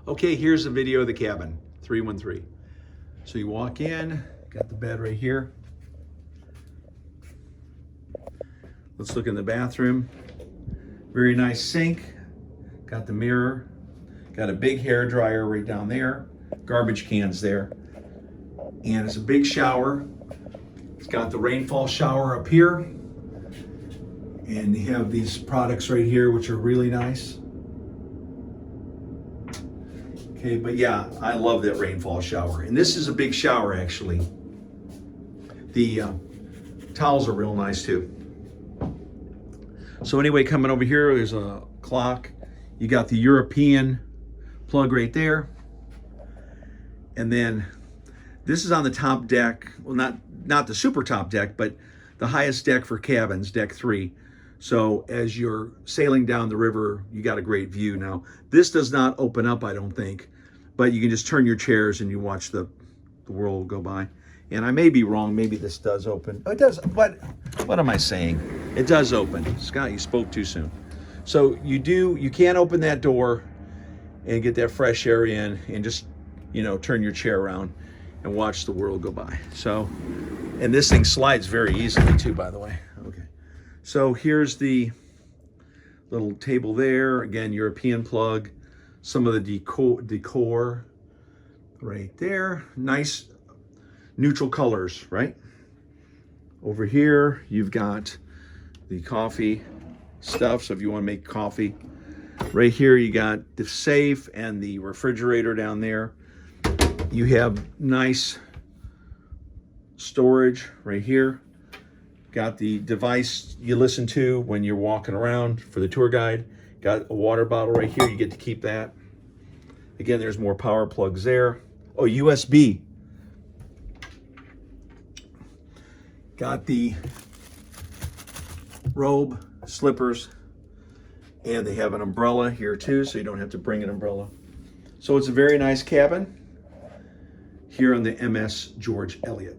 Okay, here's a video of the cabin, 313. So you walk in, got the bed right here. Let's look in the bathroom. Very nice sink, got the mirror, got a big hair dryer right down there, garbage cans there. And it's a big shower. It's got the rainfall shower up here. And you have these products right here, which are really nice. Okay, but yeah, I love that rainfall shower. And this is a big shower, actually. The towels are real nice, too. So anyway, coming over here, there's a clock. You got the European plug right there. And then this is on the top deck. Well, not the super top deck, but the highest deck for cabins, deck 3. So as you're sailing down the river, you got a great view. Now, this does not open up, I don't think, but you can just turn your chairs and you watch the world go by. And I may be wrong, maybe this does open. Oh, it does, what am I saying? It does open. Scott, you spoke too soon. So you can open that door and get that fresh air in and just, turn your chair around and watch the world go by. So, and this thing slides very easily too, by the way. Okay. So here's the little table there. Again, European plug. Some of the decor right there. Nice neutral colors, right? Over here, you've got the coffee stuff. So if you want to make coffee. Right here, you got the safe and the refrigerator down there. You have nice storage right here. Got the device you listen to when you're walking around for the tour guide. Got a water bottle right here. You get to keep that. Again, there's more power plugs there. Oh, USB. Got the robe, slippers, and they have an umbrella here too, so you don't have to bring an umbrella. So it's a very nice cabin here on the MS George Eliot.